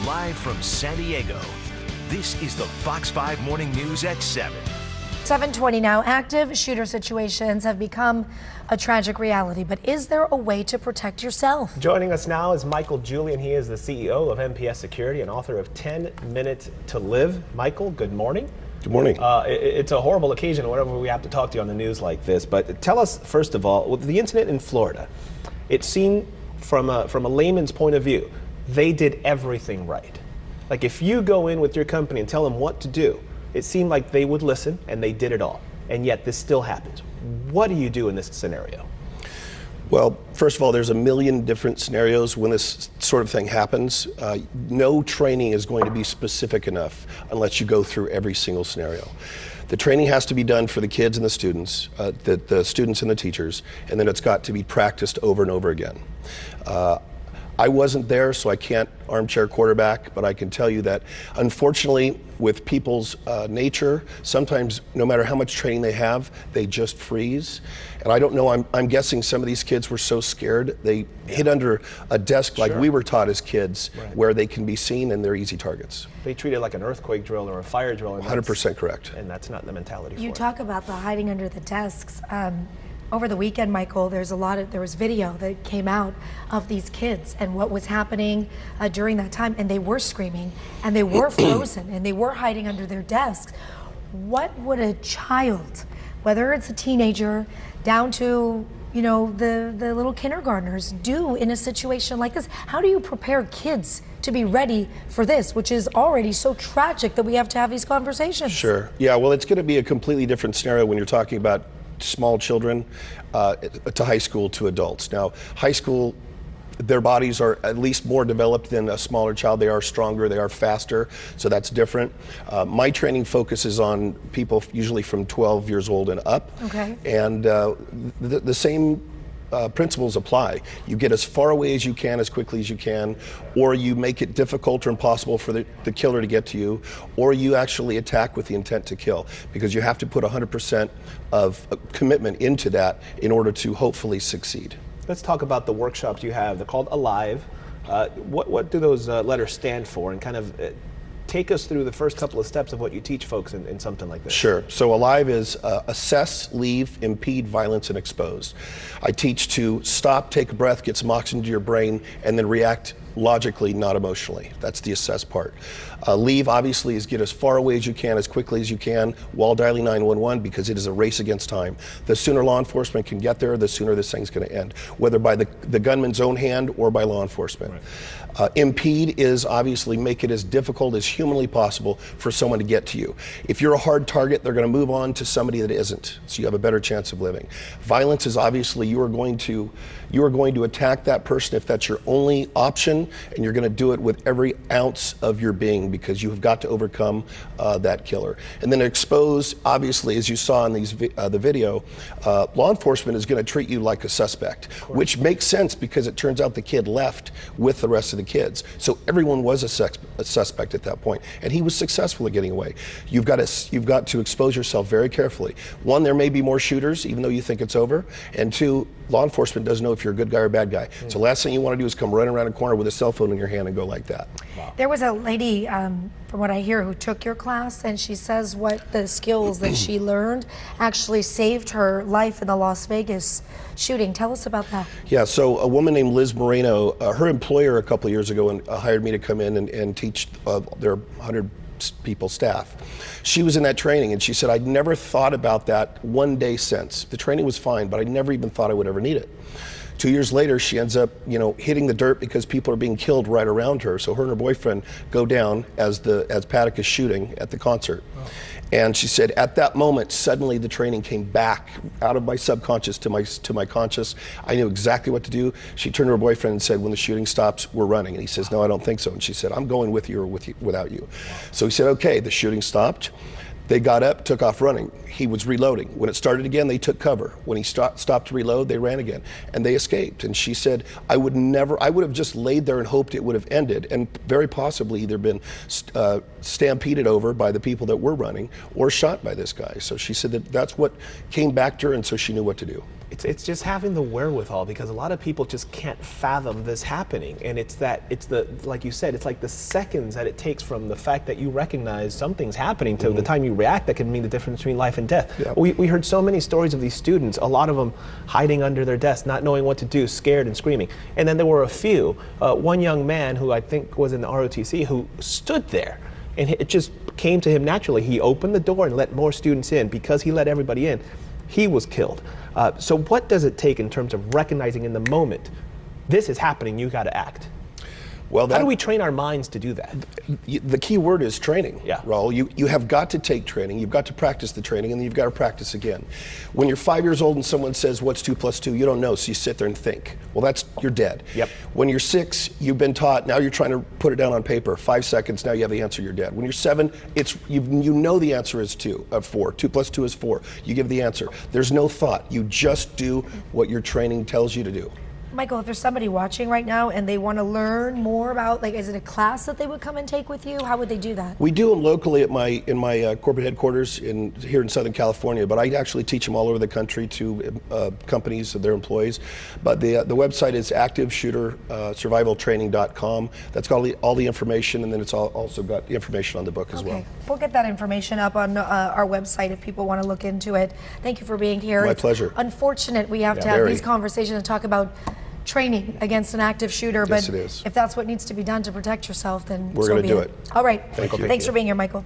Live from San Diego, this is the Fox 5 Morning News at 7. 7:20 now. Active shooter situations have become a tragic reality, but is there a way to protect yourself? Joining us now is Michael Julian. He is the CEO of MPS Security and author of 10 Minutes to Live. Michael, good morning. Good morning. It's a horrible occasion whenever we have to talk to you on the news like this, but tell us, first of all, with the incident in Florida, it seemed from a layman's point of view, they did everything right. Like if you go in with your company and tell them what to do, it seemed like they would listen and they did it all. And yet this still happens. What do you do in this scenario? Well, first of all, there's a million different scenarios when this sort of thing happens. No training is going to be specific enough unless you go through every single scenario. The training has to be done for the kids and the students and the teachers, and then it's got to be practiced over and over again. I wasn't there, so I can't armchair quarterback, but I can tell you that unfortunately with people's nature, sometimes no matter how much training they have, they just freeze. And I don't know, I'm guessing some of these kids were so scared, they hid under a desk like we were taught as kids, where they can be seen and they're easy targets. They treat it like an earthquake drill or a fire drill. 100% correct. And that's not the mentality You for talk about the hiding under the desks. Over the weekend, Michael, there was video that came out of these kids and what was happening during that time, and they were screaming and they were frozen and they were hiding under their desks. What would a child, whether it's a teenager down to the little kindergartners, do in a situation like this? How do you prepare kids to be ready for this, which is already so tragic that we have to have these conversations? Sure. Yeah, well, it's going to be a completely different scenario when you're talking about small children to high school to adults. Now, high school, their bodies are at least more developed than a smaller child. They are stronger, they are faster, so that's different. My training focuses on people usually from 12 years old and up. Okay. And the same principles apply. You get as far away as you can, as quickly as you can, or you make it difficult or impossible for the killer to get to you, or you actually attack with the intent to kill, because you have to put 100% of commitment into that in order to hopefully succeed. Let's talk about the workshops you have. They're called Alive. What do those letters stand for, and kind of take us through the first couple of steps of what you teach folks in something like this? Sure. So Alive is assess, leave, impede, violence, and expose. I teach to stop, take a breath, get some oxygen to your brain, and then react logically, not emotionally. That's the assess part. Leave, obviously, is get as far away as you can, as quickly as you can, while dialing 911, because it is a race against time. The sooner law enforcement can get there, the sooner this thing's going to end, whether by the gunman's own hand or by law enforcement. Impede is obviously make it as difficult as humanly possible for someone to get to you. If you're a hard target, they're going to move on to somebody that isn't, so you have a better chance of living. Violence is obviously you are going to attack that person if that's your only option, and you're going to do it with every ounce of your being, because you have got to overcome that killer. And then expose, obviously, as you saw in the video, law enforcement is going to treat you like a suspect, which makes sense because it turns out the kid left with the rest of the kids. So everyone was a suspect at that point, and he was successful at getting away. You've got to expose yourself very carefully. One, there may be more shooters, even though you think it's over, and two, law enforcement doesn't know if you're a good guy or a bad guy. So last thing you want to do is come running around a corner with a cell phone in your hand and go like that. Wow. There was a lady, from what I hear, who took your class, and she says what the skills that she learned actually saved her life in the Las Vegas shooting. Tell us about that. Yeah, so a woman named Liz Moreno, her employer a couple of years ago hired me to come in and teach their 100 people staff. She was in that training, and she said, I'd never thought about that one day since. The training was fine, but I never even thought I would ever need it. 2 years later, she ends up, hitting the dirt because people are being killed right around her. So her and her boyfriend go down as Paddock is shooting at the concert. Oh. And she said, at that moment, suddenly the training came back out of my subconscious to my conscious. I knew exactly what to do. She turned to her boyfriend and said, when the shooting stops, we're running. And he says, no, I don't think so. And she said, I'm going with you or without you. So he said, okay, the shooting stopped. They got up, took off running. He was reloading. When it started again, they took cover. When he stopped to reload, they ran again, and they escaped. And she said, I would have just laid there and hoped it would have ended, and very possibly either been stampeded over by the people that were running or shot by this guy. So she said that's what came back to her, and so she knew what to do. It's just having the wherewithal, because a lot of people just can't fathom this happening. And it's the, like you said, it's like the seconds that it takes from the fact that you recognize something's happening to the time you react that can mean the difference between life and death. Yeah. We heard so many stories of these students, a lot of them hiding under their desks, not knowing what to do, scared and screaming. And then there were a few, one young man who I think was in the ROTC who stood there, and it just came to him naturally. He opened the door and let more students in. Because he let everybody in, he was killed. So what does it take in terms of recognizing in the moment, this is happening, you got to act? Well, how do we train our minds to do that? The key word is training, Yeah. Raul. You have got to take training, you've got to practice the training, and then you've got to practice again. When you're 5 years old and someone says, what's 2 + 2? You don't know, so you sit there and think. Well, you're dead. Yep. When you're 6, you've been taught, now you're trying to put it down on paper. 5 seconds, now you have the answer, you're dead. When you're 7, you know the answer is 4. 2 + 2 is 4. You give the answer. There's no thought. You just do what your training tells you to do. Michael, if there's somebody watching right now and they want to learn more about, like, is it a class that they would come and take with you? How would they do that? We do them locally at in my corporate headquarters here in Southern California, but I actually teach them all over the country to companies, their employees. But the website is activeshootersurvivaltraining.com. That's got all the information, and then it's also got information on the book as well. Okay, we'll get that information up on our website if people want to look into it. Thank you for being here. My pleasure. Unfortunate we have to have Very. these conversations and talk about training against an active shooter, Yes, but it is. if that's what needs to be done to protect yourself, then We're so gonna be do it. it. All right. Thank you. Thanks for being here, Michael.